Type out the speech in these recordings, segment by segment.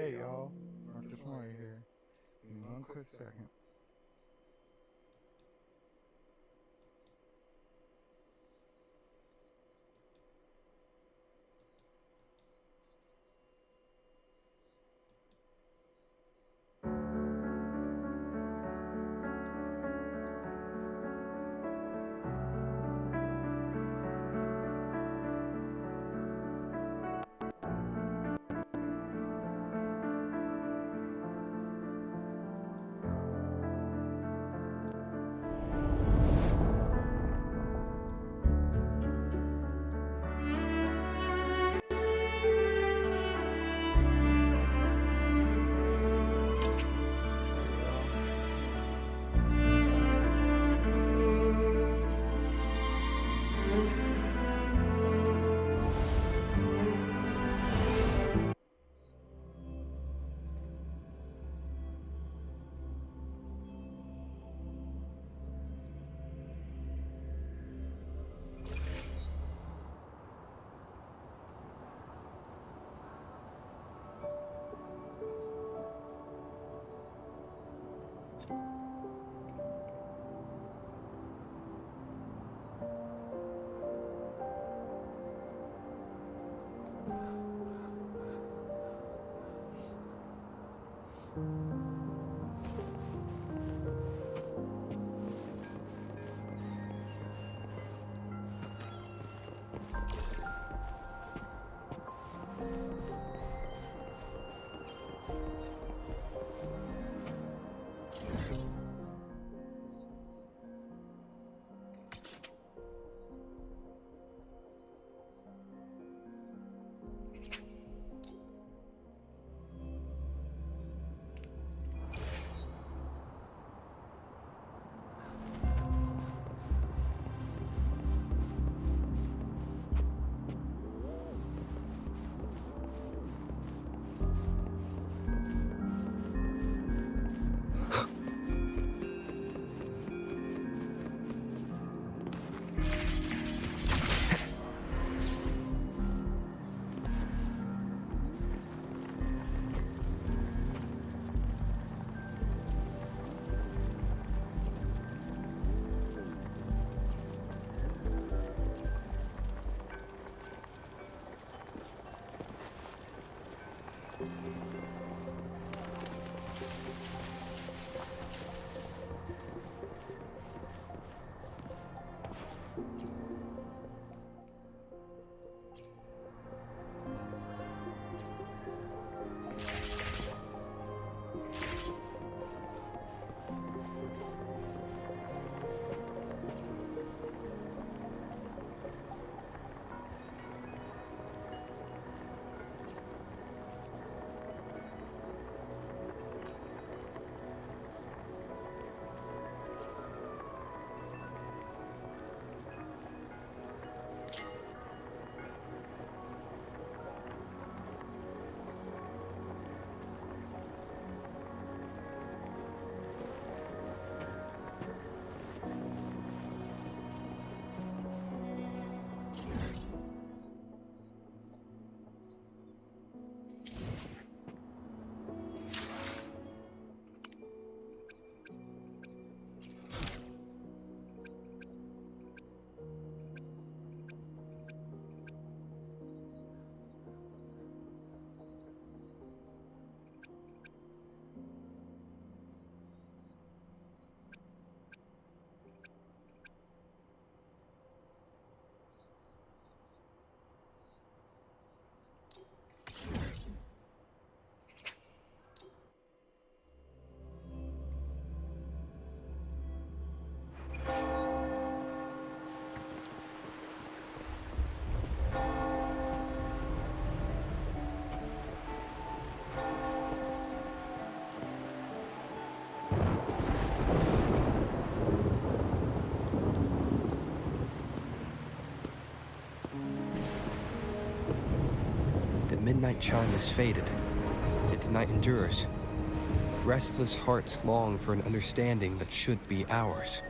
Hey y'all, mori here. Give me one quick second. The midnight chime is faded, yet the night endures. Restless hearts long for an understanding that should be ours.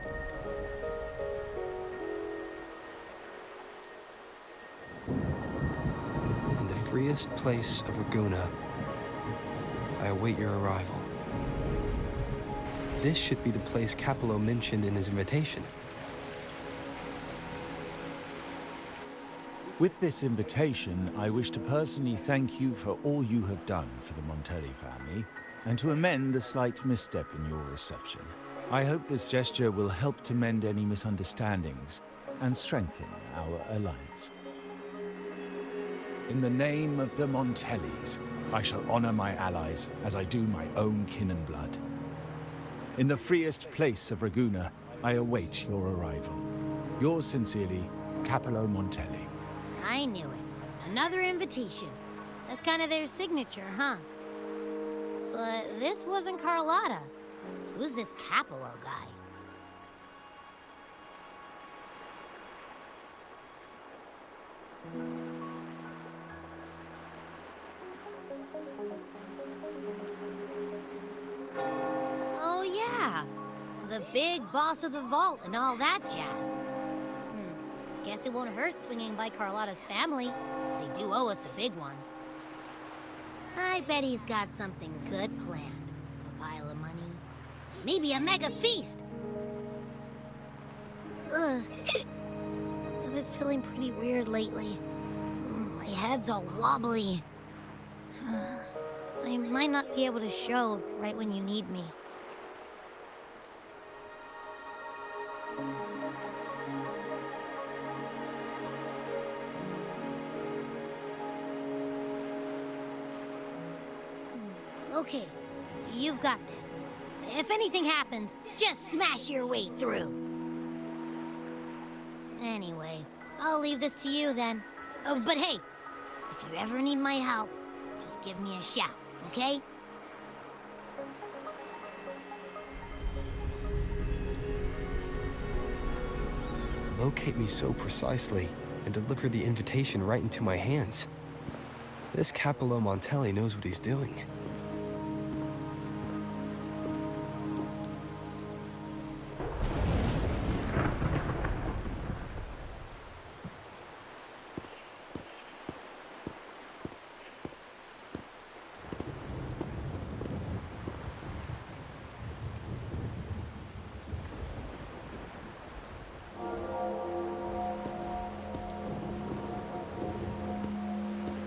In the freest place of Raguna, I await your arrival. This should be the place Capello mentioned in his invitation. With this invitation, I wish to personally thank you for all you have done for the Montelli family, and to amend the slight misstep in your reception. I hope this gesture will help to mend any misunderstandings and strengthen our alliance. In the name of the Montellis, I shall honor my allies as I do my own kin and blood. In the freest place of Ragusa, I await your arrival. Yours sincerely, Capello Montelli. I knew it. Another invitation. That's kind of their signature, huh? But this wasn't Carlotta. Who's this Capello guy? Oh yeah, the big boss of the vault and all that jazz. Guess it won't hurt swinging by Carlotta's family. They do owe us a big one. I bet he's got something good planned. A pile of money. Maybe a mega feast! Ugh. I've been feeling pretty weird lately. My head's all wobbly. I might not be able to show right when you need me. Okay, you've got this. If anything happens, just smash your way through. Anyway, I'll leave this to you then. Oh, but hey, if you ever need my help, just give me a shout, okay? Locate me so precisely and deliver the invitation right into my hands. This Capello Montelli knows what he's doing.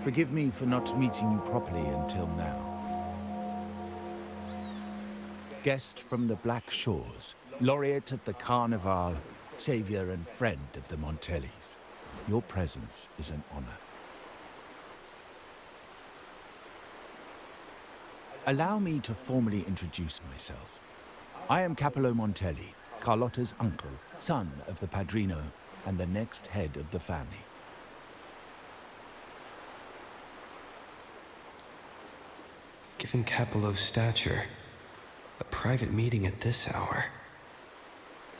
Forgive me for not meeting you properly until now. Guest from the Black Shores, laureate of the Carnival, savior and friend of the Montellis. Your presence is an honor. Allow me to formally introduce myself. I am Capello Montelli, Carlotta's uncle, son of the Padrino, and the next head of the family. Given Capello's stature, a private meeting at this hour.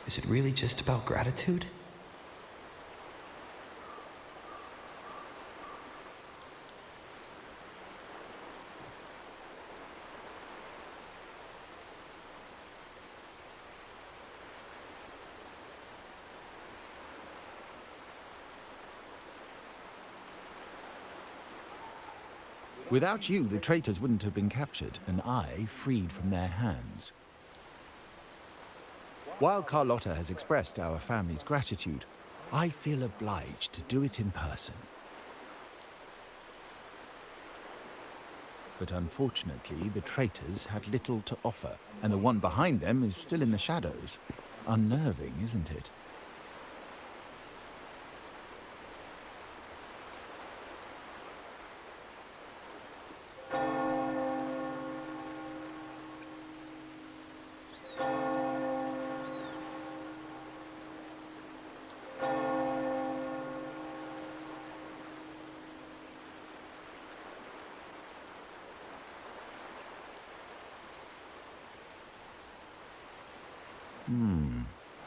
Is it really just about gratitude? Without you, the traitors wouldn't have been captured, and I freed from their hands. While Carlotta has expressed our family's gratitude, I feel obliged to do it in person. But unfortunately, the traitors had little to offer, and the one behind them is still in the shadows. Unnerving, isn't it?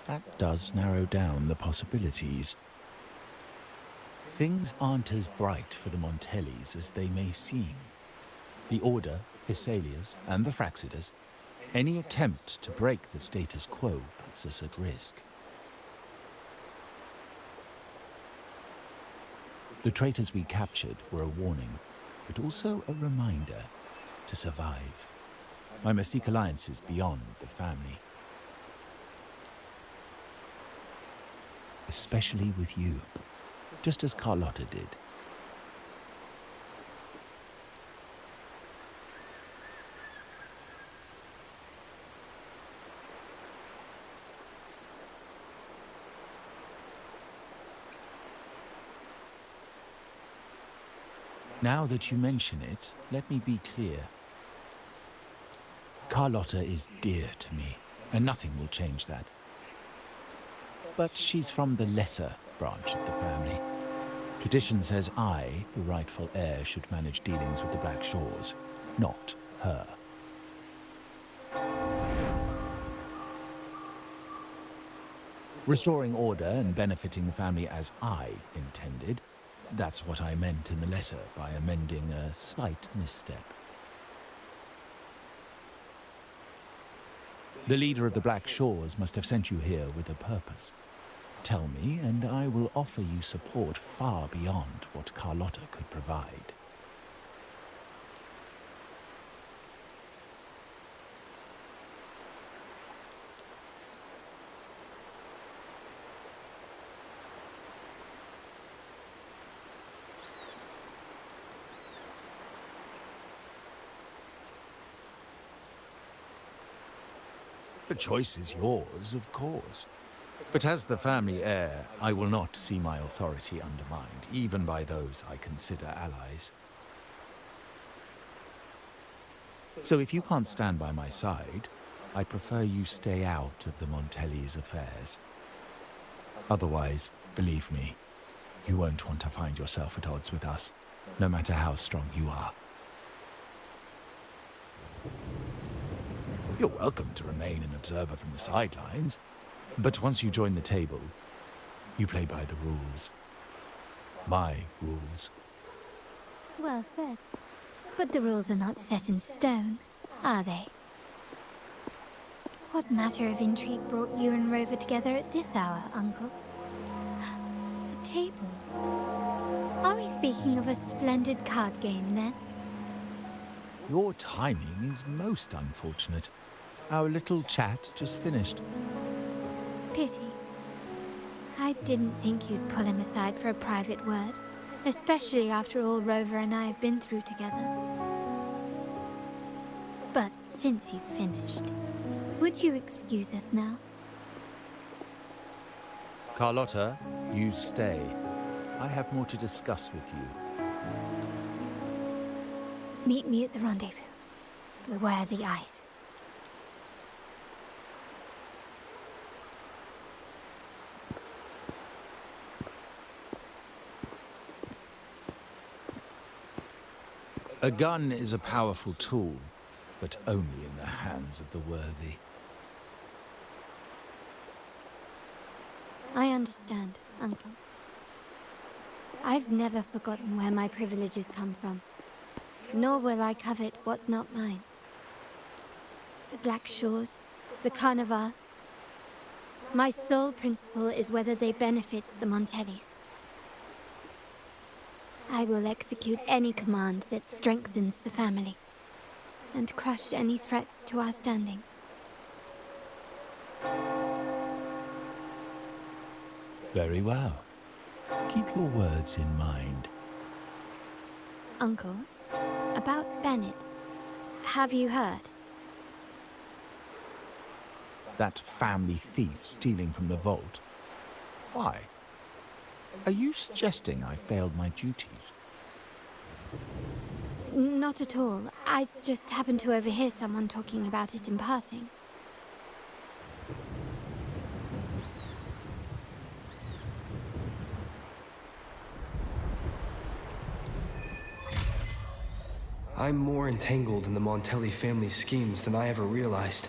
That does narrow down the possibilities. Things aren't as bright for the Montellis as they may seem. The Order, Thessalias, and the Fraxidas, any attempt to break the status quo puts us at risk. The traitors we captured were a warning, but also a reminder. to survive. I must seek alliances beyond the family. Especially with you, just as Carlotta did. Now that you mention it, let me be clear. Carlotta is dear to me, and nothing will change that. But she's from the lesser branch of the family. Tradition says I, the rightful heir, should manage dealings with the Black Shores, not her. Restoring order and benefiting the family as I intended, that's what I meant in the letter by amending a slight misstep. The leader of the Black Shores must have sent you here with a purpose. Tell me, and I will offer you support far beyond what Carlotta could provide. The choice is yours, of course. But as the family heir, I will not see my authority undermined, even by those I consider allies. So if you can't stand by my side, I prefer you stay out of the Montelli's affairs. Otherwise, believe me, you won't want to find yourself at odds with us, no matter how strong you are. You're welcome to remain an observer from the sidelines, but once you join the table, you play by the rules. My rules. Well said. But the rules are not set in stone, are they? What matter of intrigue brought you and Rover together at this hour, Uncle? A table. Are we speaking of a splendid card game, then? Your timing is most unfortunate. Our little chat just finished. Pity. I didn't think you'd pull him aside for a private word, especially after all Rover and I have been through together. But since you've finished, would you excuse us now? Carlotta, you stay. I have more to discuss with you. Meet me at the rendezvous. Beware the ice. A gun is a powerful tool, but only in the hands of the worthy. I understand, Uncle. I've never forgotten where my privileges come from, nor will I covet what's not mine. The Black Shores, the Carnival. My sole principle is whether they benefit the Montellis. I will execute any command that strengthens the family, and crush any threats to our standing. Very well. Keep your words in mind. Uncle, about Bennett, have you heard? That family thief stealing from the vault. Why? Are you suggesting I failed my duties? Not at all. I just happened to overhear someone talking about it in passing. I'm more entangled in the Montelli family's schemes than I ever realized.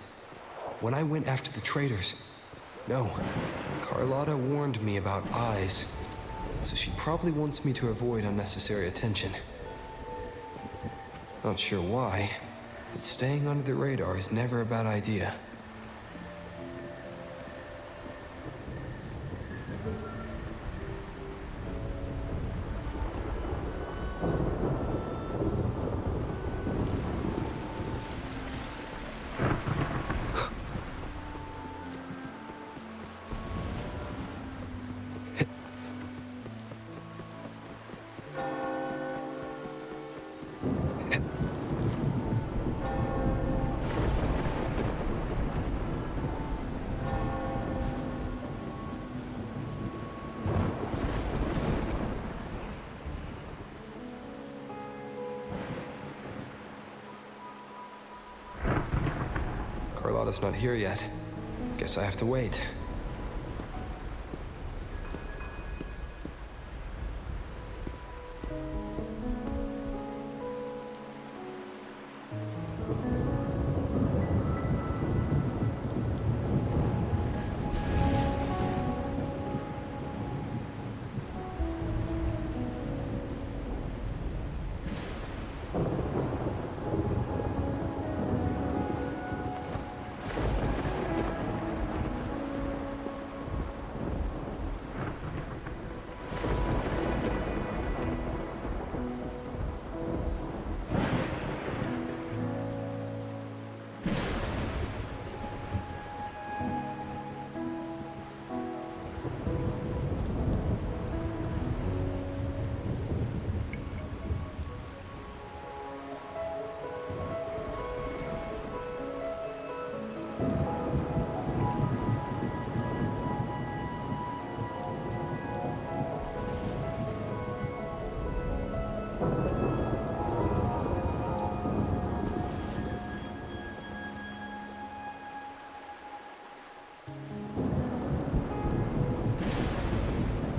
When I went after the traitors, no, Carlotta warned me about eyes, so she probably wants me to avoid unnecessary attention. Not sure why, but staying under the radar is never a bad idea. Carlotta's not here yet. Guess I have to wait.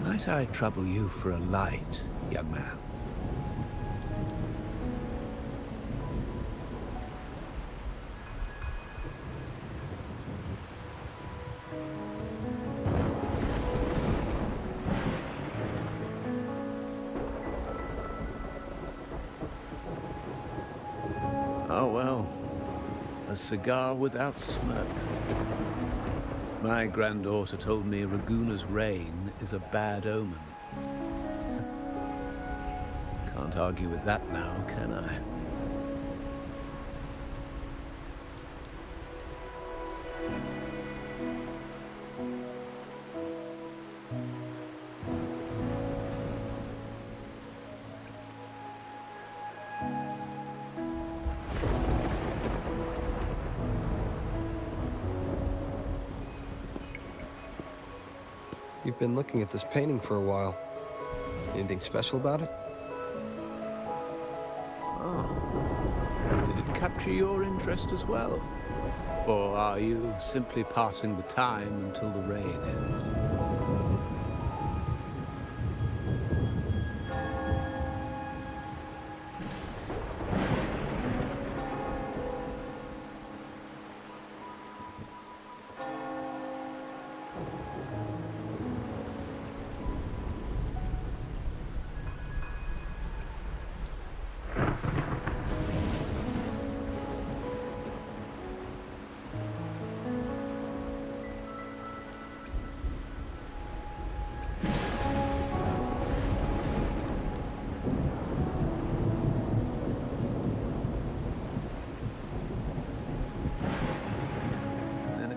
Might I trouble you for a light, young man? Oh well, a cigar without smoke. My granddaughter told me Raguna's rain is a bad omen. Can't argue with that now, can I? You've been looking at this painting for a while. Anything special about it? Oh. Did it capture your interest as well? Or are you simply passing the time until the rain ends?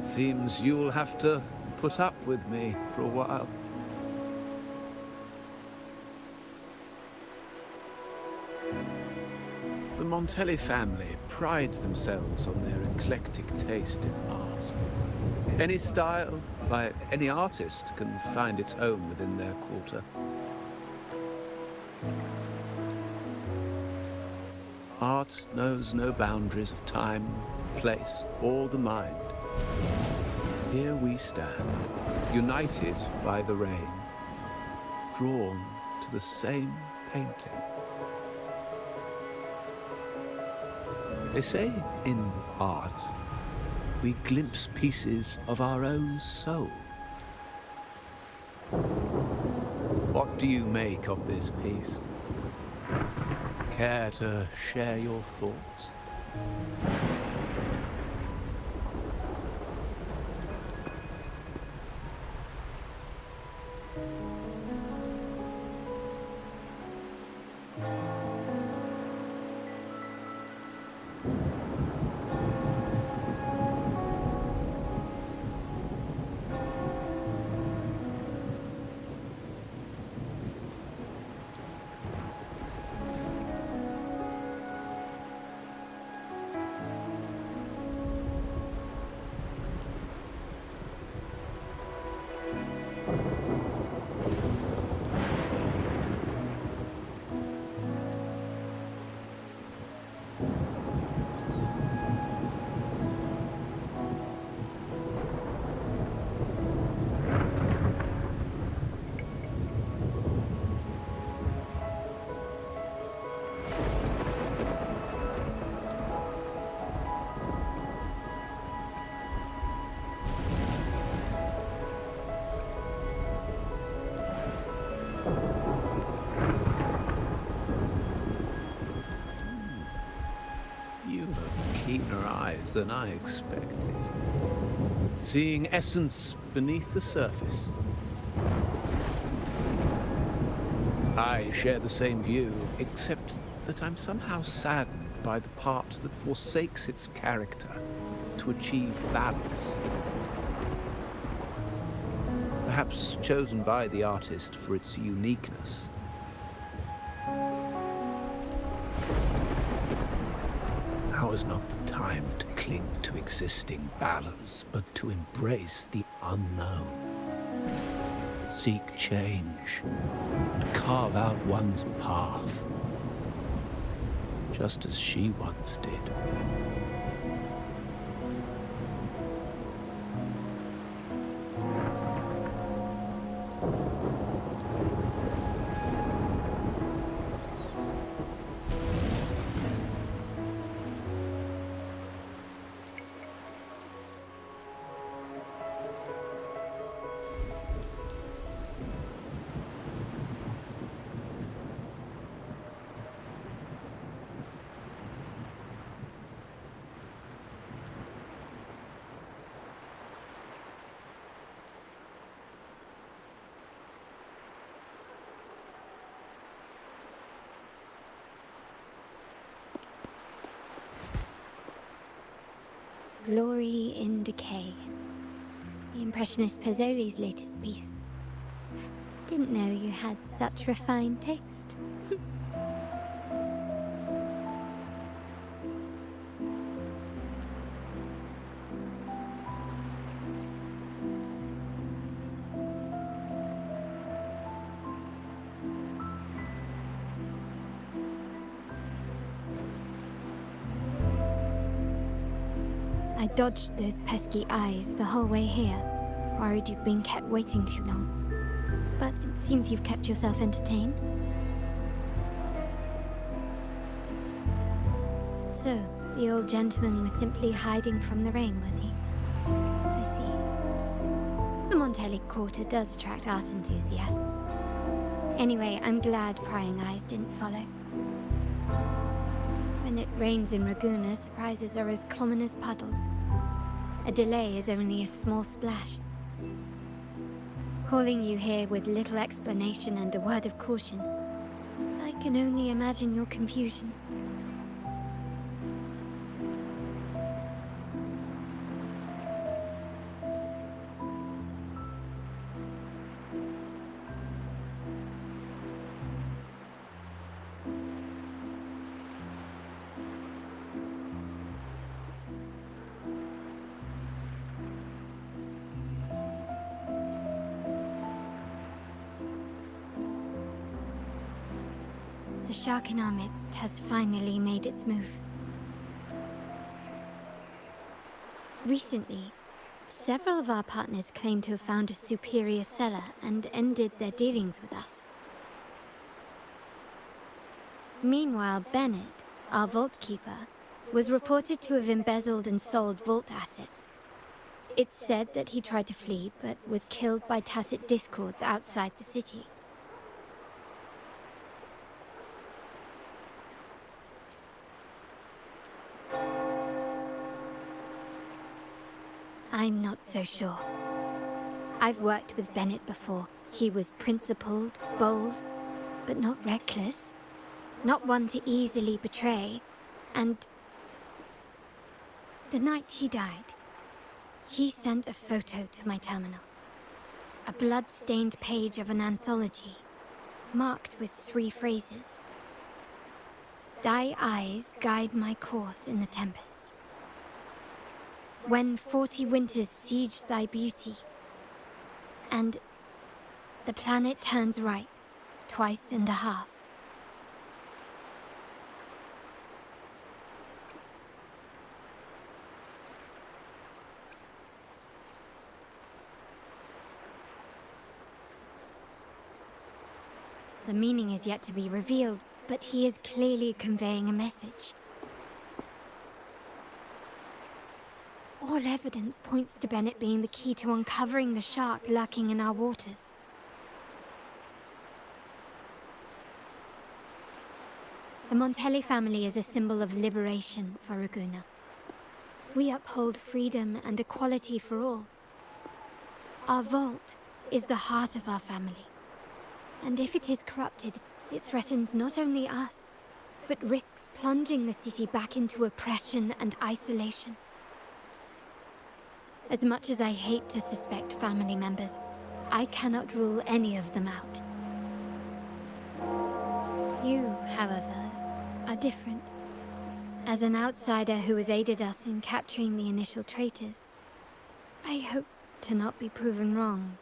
Seems you'll have to put up with me for a while. The Montelli family prides themselves on their eclectic taste in art. Any style by any artist can find its home within their quarter. Art knows no boundaries of time, place, or the mind. Here we stand, united by the rain, drawn to the same painting. They say in art, we glimpse pieces of our own soul. What do you make of this piece? Care to share your thoughts? You have keener eyes than I expected. Seeing essence beneath the surface. I share the same view, except that I'm somehow saddened by the part that forsakes its character to achieve balance. Perhaps chosen by the artist for its uniqueness. Now is not the time to cling to existing balance, but to embrace the unknown. Seek change, and carve out one's path, just as she once did. Glory in Decay. The Impressionist Pazzoli's latest piece. Didn't know you had such refined taste. I dodged those pesky eyes the whole way here, worried you'd been kept waiting too long. But it seems you've kept yourself entertained. So, the old gentleman was simply hiding from the rain, was he? I see. The Montelli Quarter does attract art enthusiasts. Anyway, I'm glad prying eyes didn't follow. When it rains in Ragusa, surprises are as common as puddles. A delay is only a small splash. Calling you here with little explanation and a word of caution, I can only imagine your confusion. The shark in our midst has finally made its move. Recently, several of our partners claimed to have found a superior cellar and ended their dealings with us. Meanwhile, Bennett, our vault keeper, was reported to have embezzled and sold vault assets. It's said that he tried to flee, but was killed by tacit discords outside the city. I'm not so sure. I've worked with Bennett before. He was principled, bold, but not reckless. Not one to easily betray. And the night he died, he sent a photo to my terminal. A blood-stained page of an anthology, marked with 3 phrases. Thy eyes guide my course in the tempest. When 40 winters siege thy beauty, and the planet turns right, twice and a half. The meaning is yet to be revealed, but he is clearly conveying a message. All evidence points to Bennett being the key to uncovering the shark lurking in our waters. The The Montelli family is a symbol of liberation for Raguna. We uphold freedom and equality for all. Our vault is the heart of our family. And if it is corrupted, it threatens not only us, but risks plunging the city back into oppression and isolation. As much as I hate to suspect family members, I cannot rule any of them out. You, however, are different. As an outsider who has aided us in capturing the initial traitors, I hope to not be proven wrong,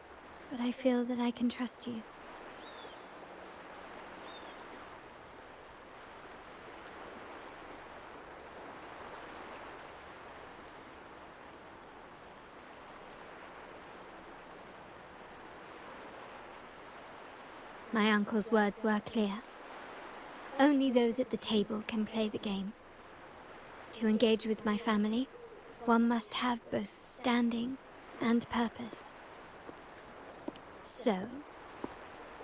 but I feel that I can trust you. My uncle's words were clear. Only those at the table can play the game. To engage with my family, one must have both standing and purpose. So,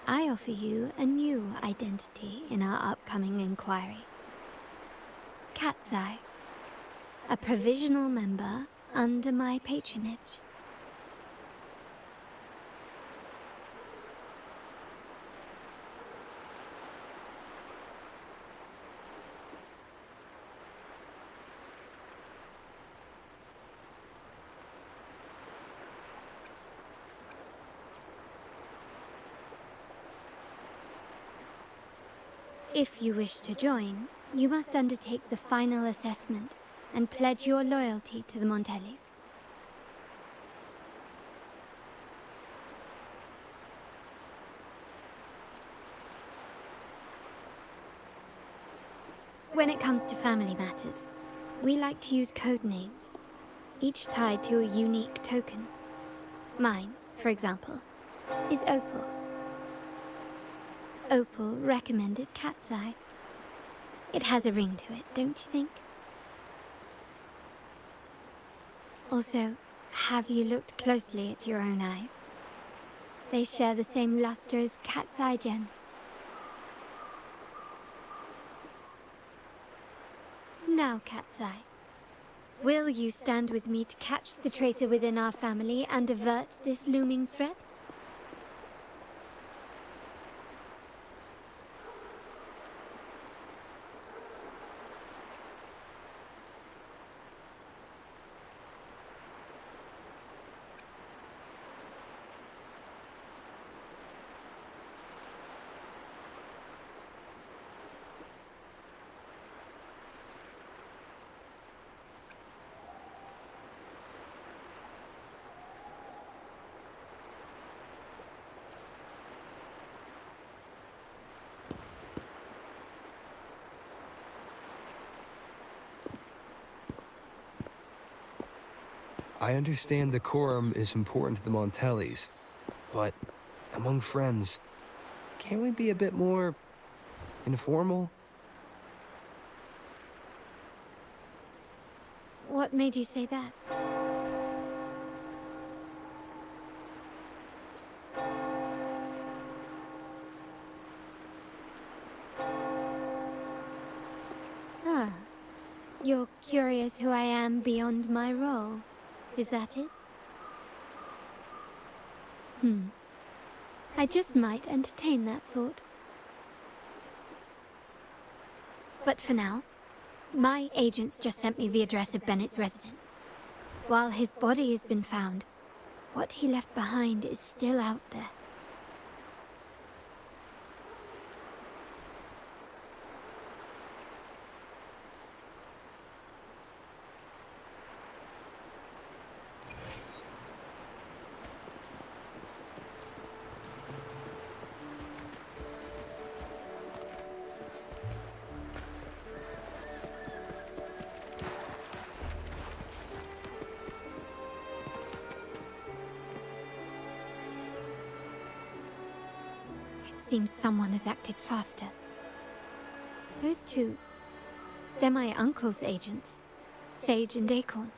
I offer you a new identity in our upcoming inquiry. Cat's Eye, a provisional member under my patronage. If you wish to join, you must undertake the final assessment and pledge your loyalty to the Montellis. When it comes to family matters, we like to use code names, each tied to a unique token. Mine, for example, is Opal. Opal recommended Cat's Eye. It has a ring to it, don't you think? Also, have you looked closely at your own eyes? They share the same luster as Cat's Eye gems. Now, Cat's Eye, will you stand with me to catch the traitor within our family and avert this looming threat? I understand decorum is important to the Montellis, but among friends, can't we be a bit more informal? What made you say that? Ah, you're curious who I am beyond my role. Is that it? I just might entertain that thought. But for now, my agents just sent me the address of Bennett's residence. While his body has been found, what he left behind is still out there. Seems someone has acted faster. Those two, they're my uncle's agents, Sage and Acorn.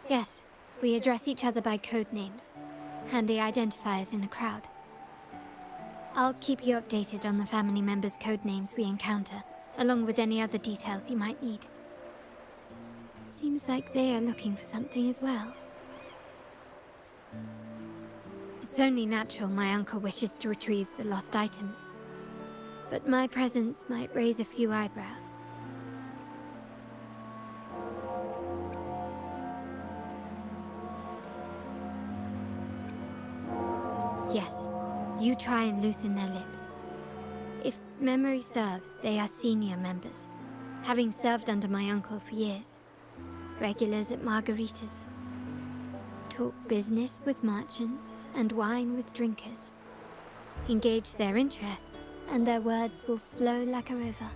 Yes, we address each other by code names, handy identifiers in a crowd. I'll keep you updated on the family members' code names we encounter, along with any other details you might need. Seems like they are looking for something as well. It's only natural my uncle wishes to retrieve the lost items, but my presence might raise a few eyebrows. Yes, you try and loosen their lips. If memory serves, they are senior members, having served under my uncle for years. Regulars at margaritas. Talk business with merchants and wine with drinkers. Engage their interests, and their words will flow like a river.